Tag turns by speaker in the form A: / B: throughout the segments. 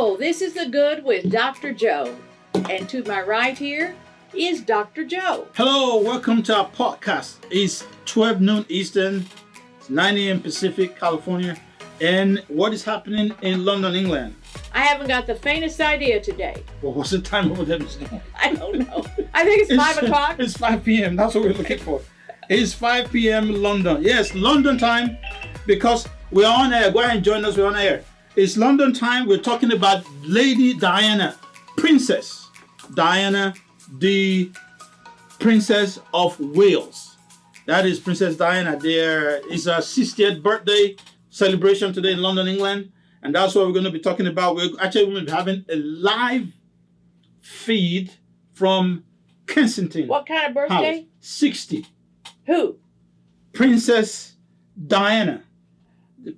A: Hello, this is The Good with Dr. Joe. And to my right here is Dr. Joe.
B: Hello, welcome to our podcast. It's 12 noon Eastern, 9 a.m. Pacific, California. And what is happening in London, England?
A: I haven't got the faintest idea today.
B: Well, what's the time over there?
A: I don't know. I think it's 5 o'clock.
B: It's 5 p.m. That's what we're looking for. It's 5 p.m. London. Yes, London time, because we're on air. Go ahead and join us. We're on air. It's London time. We're talking about Lady Diana, Princess Diana, the Princess of Wales. That is Princess Diana. There is a 60th birthday celebration today in London, England. And that's what we're going to be talking about. We're actually going to be having a live feed from Kensington.
A: What kind of birthday?
B: House. 60.
A: Who?
B: Princess Diana.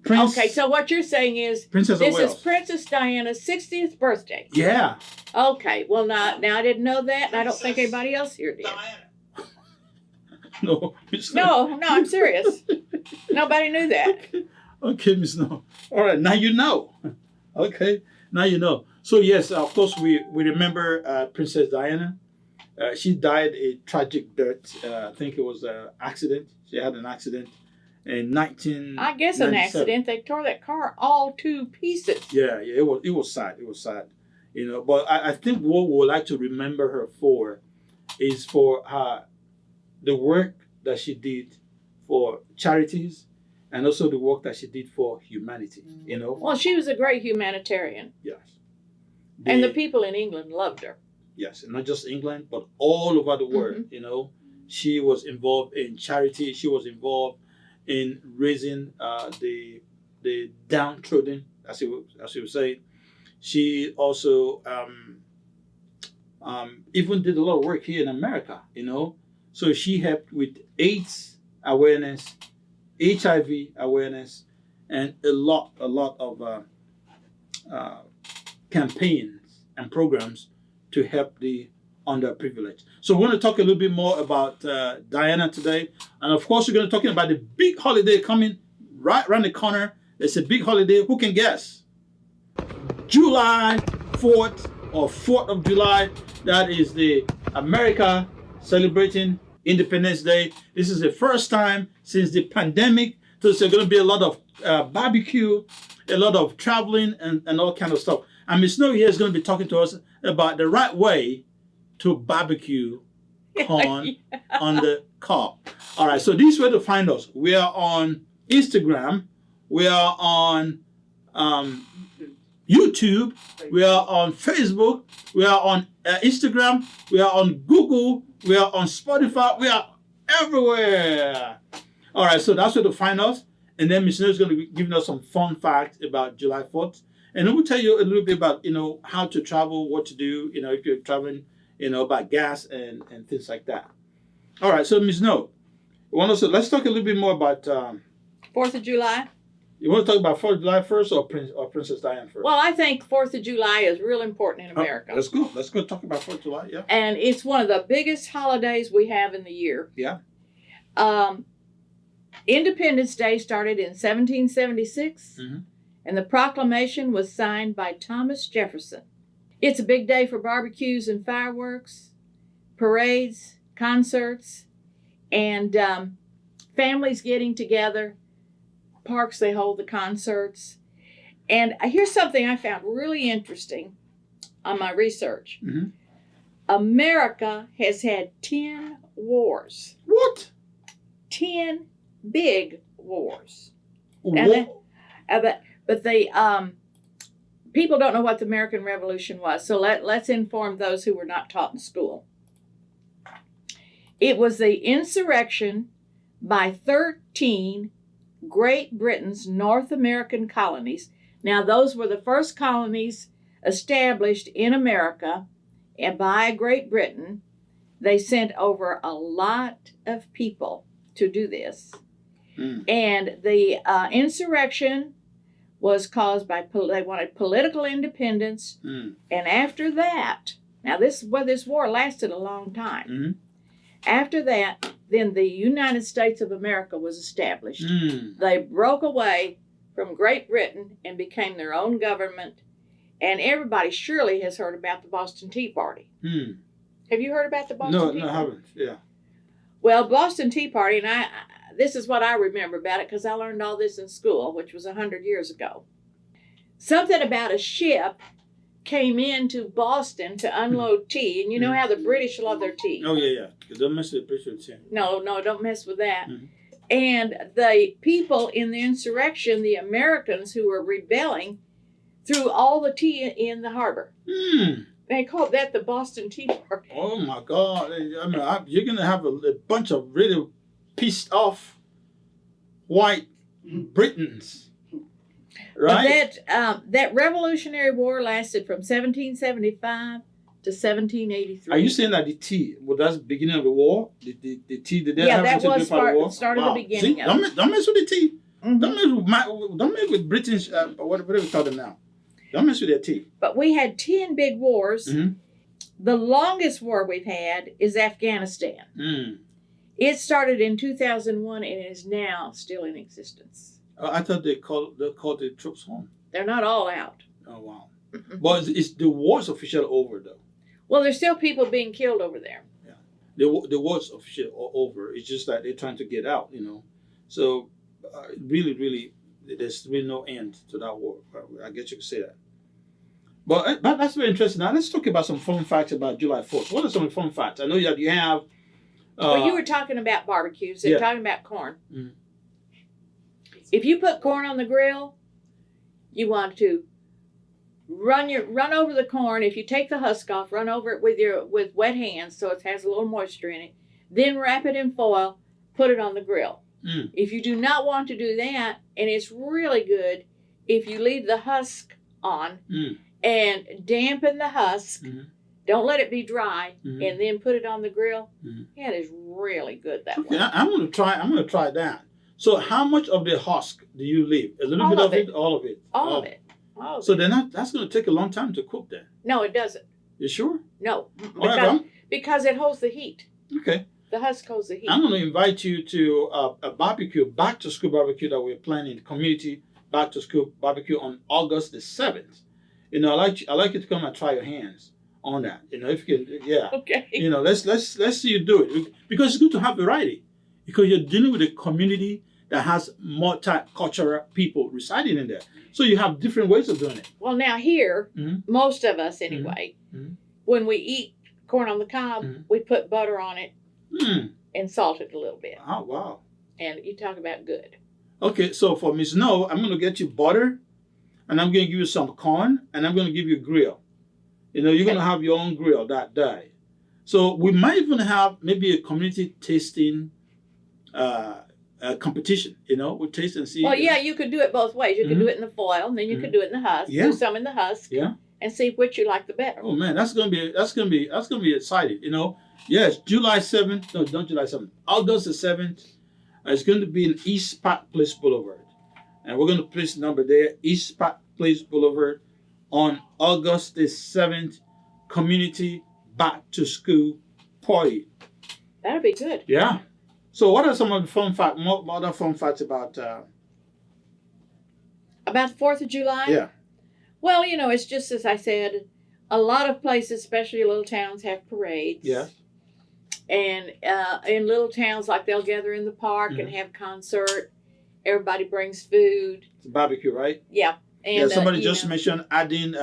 A: Okay, so what you're saying is
B: Princess of
A: this
B: Wales.
A: is Princess Diana's 60th birthday.
B: Yeah.
A: Okay, well now I didn't know that, and I don't think anybody else here did.
B: No.
A: No, I'm serious. Nobody knew that.
B: Okay, Miss No. All right, now you know. Okay, now you know. So yes, of course, we remember Princess Diana. She died a tragic death. I think it was an accident. She had an accident in 1997.
A: I guess an accident. They tore that car all to pieces.
B: Yeah, it was sad. It was sad, you know. But I think what we would like to remember her for is for the work that she did for charities, and also the work that she did for humanity. You know.
A: Well, she was a great humanitarian.
B: Yes.
A: And the people in England loved her.
B: Yes, and not just England, but all over the world.
A: Mm-hmm.
B: You know, she was involved in charity. She was involved in raising the downtrodden, as you would say. She also even did a lot of work here in America. You know, so she helped with AIDS awareness, HIV awareness, and a lot of campaigns and programs to help the underprivileged. So we're going to talk a little bit more about Diana today. And of course, we're going to talk about the big holiday coming right around the corner. It's a big holiday. Who can guess? July 4th or 4th of July. That is the America celebrating Independence Day. This is the first time since the pandemic. So there's going to be a lot of barbecue, a lot of traveling, and all kind of stuff. And Miss Snow here is going to be talking to us about the right way to barbecue corn on the cob. All right, so this is where to find us. We are on Instagram. We are on YouTube. We are on Facebook. We are on Instagram. We are on Google. We are on Spotify. We are everywhere. All right, so that's where to find us. And then Miss Snow is going to be giving us some fun facts about July 4th. And then we'll tell you a little bit about, you know, how to travel, what to do, you know, if you're traveling, you know, about gas and things like that. All right, so Ms. No, let's talk a little bit more about
A: 4th of July.
B: You want to talk about 4th of July first or Princess Diana first?
A: Well, I think 4th of July is real important in America.
B: Let's go. Let's go talk about 4th of July, yeah.
A: And it's one of the biggest holidays we have in the year.
B: Yeah.
A: Independence Day started in 1776.
B: Mm-hmm.
A: And the proclamation was signed by Thomas Jefferson. It's a big day for barbecues and fireworks, parades, concerts, and families getting together, parks they hold the concerts. And here's something I found really interesting on my research.
B: Mm-hmm.
A: America has had 10 wars.
B: What?
A: 10 big wars.
B: What?
A: But they people don't know what the American Revolution was, so let's inform those who were not taught in school. It was the insurrection by 13 Great Britain's North American colonies. Now, those were the first colonies established in America and by Great Britain. They sent over a lot of people to do this.
B: Mm.
A: And the insurrection was caused by, they wanted political independence.
B: Mm.
A: And after that, now this war lasted a long time.
B: Mm-hmm.
A: After that, then the United States of America was established.
B: Mm.
A: They broke away from Great Britain and became their own government. And everybody surely has heard about the Boston Tea Party.
B: Hmm.
A: Have you heard about the Boston Tea
B: No, I
A: Party?
B: haven't. Yeah.
A: Well, Boston Tea Party, and I this is what I remember about it because I learned all this in school, which was 100 years ago. Something about a ship came into Boston to unload tea, and you know how the British love their tea.
B: Oh yeah. Don't mess with the British tea.
A: No, don't mess with that.
B: Mhm.
A: And the people in the insurrection, the Americans who were rebelling, threw all the tea in the harbor.
B: Hmm.
A: They called that the Boston Tea Party.
B: Oh my God! I mean, you're gonna have a bunch of really pissed off white Britons, right?
A: But that Revolutionary War lasted from 1775 to 1783.
B: Are you saying that the tea? Well, that's the beginning of the war. The tea did that
A: Yeah,
B: have
A: that
B: anything to do
A: was
B: with the war?
A: started the beginning
B: See,
A: of
B: don't mess with the tea.
A: Mhm.
B: Don't mess with British. Whatever we call them now. Don't mess with their tea.
A: But we had 10 big wars.
B: Mhm.
A: The longest war we've had is Afghanistan.
B: Mm.
A: It started in 2001 and is now still in existence.
B: I thought they called the troops home.
A: They're not all out.
B: Oh wow!
A: Mm-mm.
B: But it's the war's officially over though.
A: Well, there's still people being killed over there.
B: The war's officially over. It's just that they're trying to get out, So, really, there's really no end to that war. I guess you could say that. But that's very interesting. Now let's talk about some fun facts about July 4th. What are some fun facts? I know that you have.
A: Well, you were talking about barbecues and
B: yeah.
A: talking about corn.
B: Mhm.
A: If you put corn on the grill, you want to run over the corn. If you take the husk off, run over it with wet hands so it has a little moisture in it. Then wrap it in foil, put it on the grill.
B: Mm.
A: If you do not want to do that, and it's really good if you leave the husk on
B: Mm.
A: and dampen the husk.
B: Mhm.
A: Don't let it be dry,
B: Mhm.
A: and then put it on the grill.
B: Mhm.
A: Yeah, it is really good that
B: Okay,
A: way.
B: I'm gonna try that. So, how much of the husk do you leave? A little
A: All
B: bit
A: of
B: of it, all of it.
A: All
B: Oh.
A: of it. All of
B: So
A: it.
B: that's gonna take a long time to cook. Then
A: No, it doesn't.
B: you sure?
A: No,
B: All right,
A: because it holds the heat.
B: okay.
A: The husk holds the heat.
B: I'm going to invite you to a barbecue, back to school barbecue that we're planning, community back to school barbecue on August the 7th. I'd like you to come and try your hands on that. If you can, yeah.
A: Okay.
B: Let's see you do it, because it's good to have variety, because you're dealing with a community that has multicultural people residing in there. So you have different ways of doing it.
A: Well, now here,
B: Mhm.
A: most of us anyway,
B: Mhm.
A: when we eat corn on the cob,
B: Mhm.
A: we put butter on it
B: Hmm.
A: and salt it a little bit.
B: Oh, wow.
A: And you talk about good.
B: Okay, so for Miss No, I'm going to get you butter, and I'm going to give you some corn, and I'm going to give you a grill. You're going to have your own grill that day. So we might even have maybe a community tasting competition. We'll taste and see.
A: Well, yeah, you could do it both ways. You could
B: Mhm.
A: do it in the foil, and then you could do it in the husk.
B: Yeah.
A: Do some in the husk.
B: Yeah.
A: And see which you like the better.
B: Oh man, that's gonna be exciting. Yes, July 7th. No, not July 7th. August the 7th. It's going to be in East Park Place Boulevard, and we're going to place the number there. East Park Place Boulevard on August the 7th. Community back to school party.
A: That'll be good.
B: Yeah. So, what are some of the fun facts? More other fun facts about?
A: About the 4th of July?
B: Yeah.
A: Well, it's just as I said, a lot of places, especially little towns, have parades.
B: Yeah.
A: And in little towns, like they'll gather in the park and
B: Mhm.
A: have concert. Everybody brings food.
B: It's a barbecue, right?
A: Yeah. And,
B: Yeah. Somebody just mentioned adding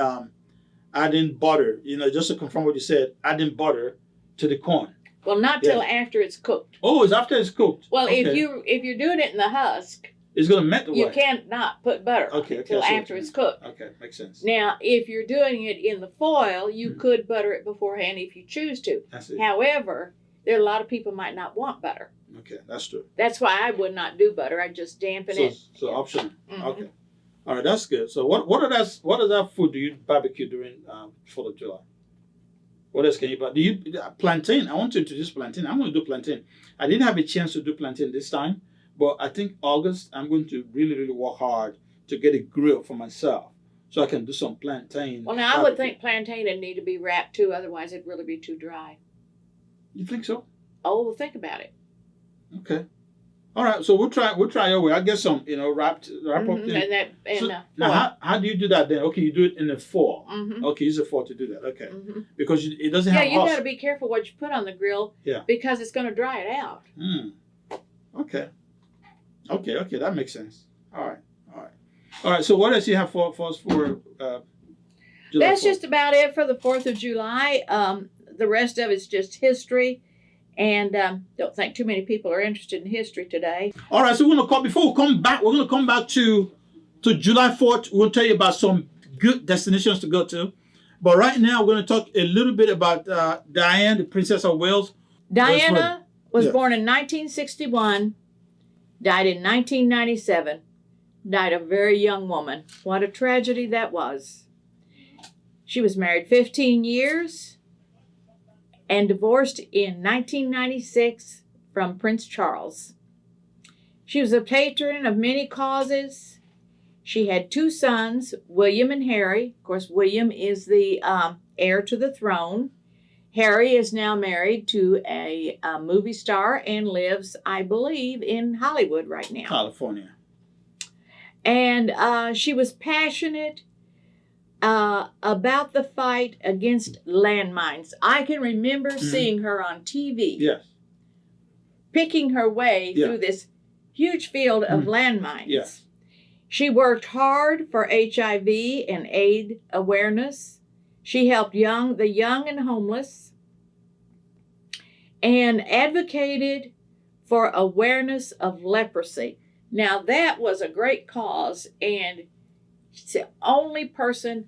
B: butter. Just to confirm what you said, adding butter to the corn.
A: Well, not till after it's cooked.
B: Oh, it's after it's cooked.
A: Well,
B: Okay.
A: if you're doing it in the husk,
B: It's gonna melt away.
A: you can't not put butter on
B: Okay,
A: it
B: okay,
A: till
B: I see what
A: after
B: you
A: it's
B: mean.
A: cooked.
B: Okay, makes sense.
A: Now, if you're doing it in the foil, you
B: Mhm.
A: could butter it beforehand if you choose to.
B: That's it.
A: However, there are a lot of people might not want butter.
B: Okay, that's true.
A: That's why I would not do butter. I just dampen it.
B: So optional.
A: Mhm.
B: Okay. All right, that's good. So what other food do you barbecue during 4th of July? What else can you buy? Do you plantain? I want to introduce plantain. I'm going to do plantain. I didn't have a chance to do plantain this time, but I think August I'm going to really, really work hard to get a grill for myself so I can do some plantain.
A: Well, now I would
B: barbecue.
A: think plantain would need to be wrapped too, otherwise it'd really be too dry.
B: You think so?
A: Oh, well, think about it.
B: Okay. All right, so we'll try your way. I'll get some, wrap up
A: Mhm,
B: there.
A: and that and
B: So, now, how do you do that then? Okay, you do it in a foil.
A: hmm
B: Okay, use a foil to do that. Okay,
A: hmm
B: because it doesn't
A: Yeah,
B: have
A: you
B: husk.
A: got to be careful what you put on the grill.
B: Yeah.
A: Because it's going to dry it out.
B: Okay. Okay, that makes sense. All right. So what else you have for us for July
A: That's
B: 4th?
A: just about it for the 4th of July. The rest of it's just history. And don't think too many people are interested in history today.
B: All right, so before we come back, we're gonna come back to July 4th. We'll tell you about some good destinations to go to. But right now, we're gonna talk a little bit about Diane, the Princess of Wales.
A: Diana was
B: Yeah.
A: born in 1961, died in 1997, died a very young woman. What a tragedy that was. She was married 15 years and divorced in 1996 from Prince Charles. She was a patron of many causes. She had 2 sons, William and Harry. Of course, William is the heir to the throne. Harry is now married to a movie star and lives, I believe, in Hollywood right now.
B: California.
A: And she was passionate about the fight against landmines. I can remember seeing her on TV,
B: Yes.
A: picking her way
B: Yeah.
A: through this huge field of landmines.
B: Yes.
A: She worked hard for HIV and AIDS awareness. She helped the young and homeless, and advocated for awareness of leprosy. Now that was a great cause, and she's the only person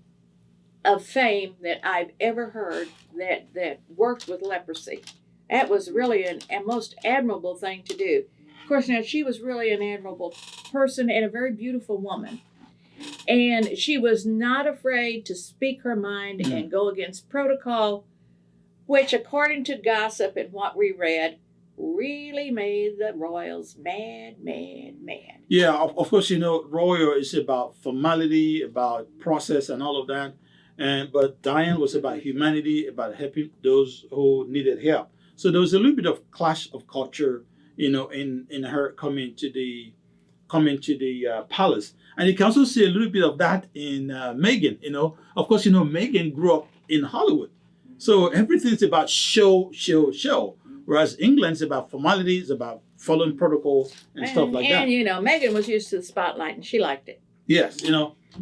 A: of fame that I've ever heard that worked with leprosy. That was really a most admirable thing to do. Of course, now she was really an admirable person and a very beautiful woman. And she was not afraid to speak her mind and go against protocol, which, according to gossip and what we read, really made the royals mad.
B: Yeah, of course, royal is about formality, about process and all of that. But Diane was about humanity, about helping those who needed help. So there was a little bit of clash of culture, in her coming to the palace. And you can also see a little bit of that in Meghan. Of course, Meghan grew up in Hollywood. So everything's about show. Whereas England's about formality, it's about following protocol and stuff like that.
A: And Meghan was used to the spotlight and she liked it.
B: Yes,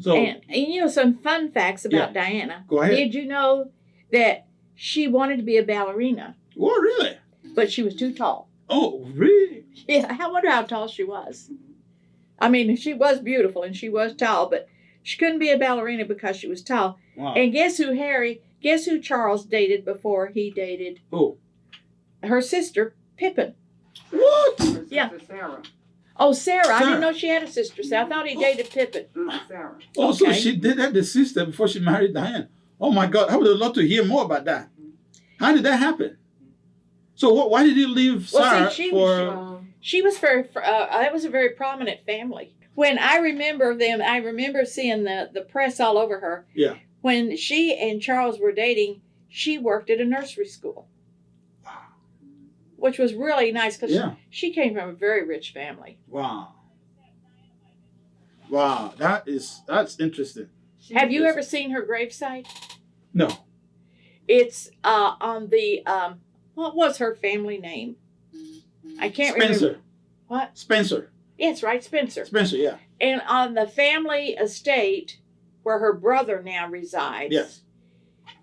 B: So
A: and some fun facts about Diana.
B: Go ahead.
A: Did you know that she wanted to be a ballerina?
B: Oh, really?
A: But she was too tall.
B: Oh, really?
A: Yeah, I wonder how tall she was. I mean, she was beautiful and she was tall, but she couldn't be a ballerina because she was tall.
B: Wow.
A: And guess who Charles dated before he dated
B: Who?
A: her sister, Pippin.
B: What?
C: Her sister
A: Yeah.
C: Sarah.
A: Oh, Sarah. I
B: Sarah.
A: didn't know she had a sister. So I thought he dated Pippin.
C: Sarah.
B: Oh, so
A: Okay.
B: she did have the sister before she married Diane. Oh my God, I would have loved to hear more about that. How did that happen? So why did you leave
A: Well,
B: Sarah
A: see,
B: for?
A: She was that was a very prominent family. When I remember seeing the press all over her.
B: Yeah.
A: When she and Charles were dating, she worked at a nursery school.
B: Wow.
A: Which was really nice because
B: Yeah.
A: she came from a very rich family.
B: Wow. That's interesting.
A: Have you ever seen her gravesite?
B: No.
A: It's on the what was her family name? I can't
B: Spencer.
A: remember. What?
B: Spencer.
A: Yeah, it's right, Spencer.
B: Spencer. Yeah.
A: And on the family estate where her brother now resides,
B: Yes.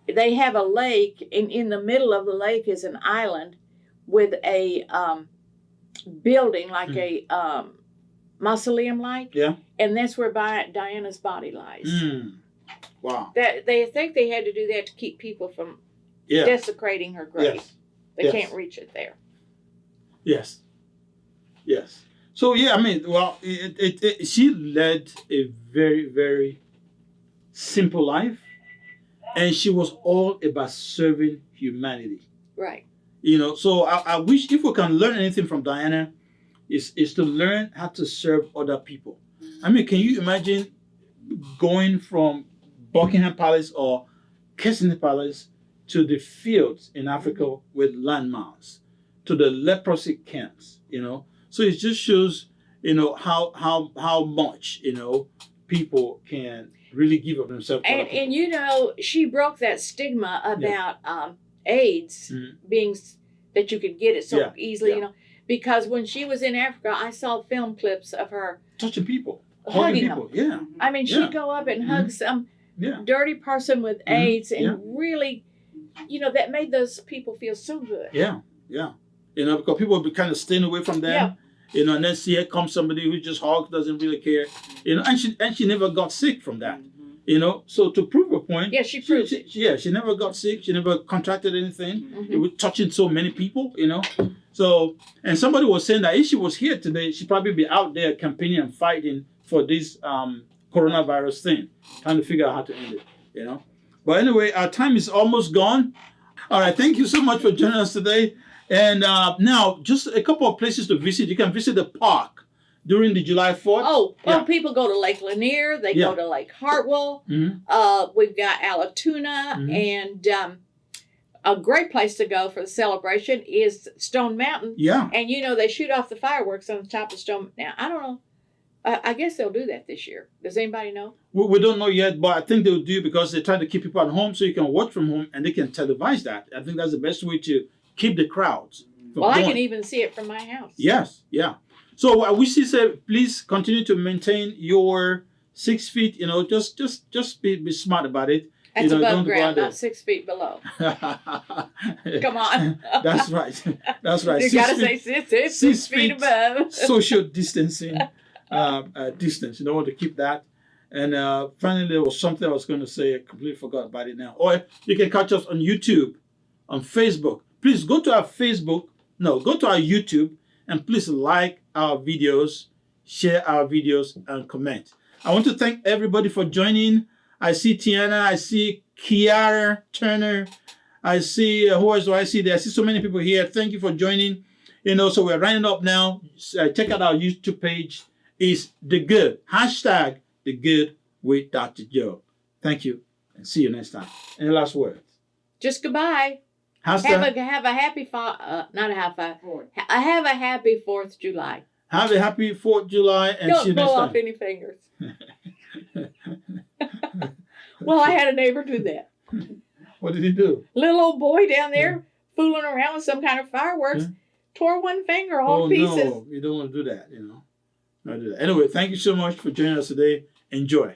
A: they have a lake, and in the middle of the lake is an island with a building like a mausoleum like.
B: Yeah.
A: And that's where Diana's body lies.
B: Wow.
A: That they think they had to do that to keep people from
B: Yeah.
A: desecrating her grave.
B: Yes.
A: They
B: Yes.
A: can't reach it there.
B: Yes. Yes. So yeah, I mean, well, she led a very, very simple life, and she was all about serving humanity.
A: Right.
B: So I wish if we can learn anything from Diana, is to learn how to serve other people. I mean, can you imagine going from Buckingham Palace or Kensington Palace to the fields in Africa with landmines, to the leprosy camps, So it just shows, how much, people can really give of themselves. to other
A: And
B: people.
A: she broke that stigma about AIDS
B: Mhm.
A: being that you could get it so
B: Yeah,
A: easily,
B: yeah.
A: because when she was in Africa, I saw film clips of her
B: Touching people,
A: hugging
B: people. Yeah,
A: I mean,
B: Yeah.
A: she'd go up and hug some
B: yeah,
A: dirty person with
B: Mhm.
A: AIDS, and
B: Yeah.
A: really, that made those people feel so good.
B: yeah, yeah. Because people would be kind of staying away from them. And then here comes somebody who just hugs, doesn't really care. And she never got sick from that. So to prove a point,
A: Yeah, she proved it.
B: she never got sick. She never contracted anything.
A: Mhm.
B: It was touching so many people. So, and somebody was saying that if she was here today, she'd probably be out there campaigning and fighting for this coronavirus thing, trying to figure out how to end it. But anyway, our time is almost gone. All right, thank you so much for joining us today. And now, just a couple of places to visit. You can visit the park during the July 4th.
A: Well, people go to Lake Lanier. They go to Lake Hartwell.
B: Mhm.
A: We've got Allatoona,
B: Mhm.
A: and a great place to go for the celebration is Stone Mountain.
B: Yeah.
A: And they shoot off the fireworks on the top of Stone. Now, I don't know. I guess they'll do that this year. Does anybody know?
B: We don't know yet, but I think they'll do because they're trying to keep people at home so you can watch from home and they can televise that. I think that's the best way to keep the crowds from
A: Well, I
B: going.
A: can even see it from my house.
B: Yes, yeah. So I wish you say, please continue to maintain your 6 feet. Just be smart about it.
A: That's
B: don't
A: above
B: go
A: ground,
B: out there.
A: not 6 feet below.
B: Come
A: Come on.
B: That's right. That's right.
A: You
B: 6
A: got to
B: feet,
A: say 6
B: 6
A: feet
B: feet
A: above.
B: social distancing distance. You don't want to keep that. And finally, there was something I was going to say. I completely forgot about it now. Or you can catch us on YouTube, on Facebook. Please go to our YouTube, and please like our videos, share our videos, and comment. I want to thank everybody for joining. I see Tiana, I see Kiara Turner, I see, who else do I see there? I see so many people here. Thank you for joining. So we're running up now. Check out our YouTube page. It's The Good. # The Good with Dr. Joe. Thank you, and see you next time. Any last words?
A: Just goodbye.
B: Have
A: Have a happy have a happy 4th of July.
B: a happy 4th of July, and see you
A: Don't
B: next
A: blow
B: time.
A: off any fingers. Well, I had a neighbor do that.
B: What did he do?
A: Little old boy down there fooling around with some kind of fireworks, tore one finger all to pieces.
B: No, you don't want to do that. Not do that. Anyway, thank you so much for joining us today. Enjoy.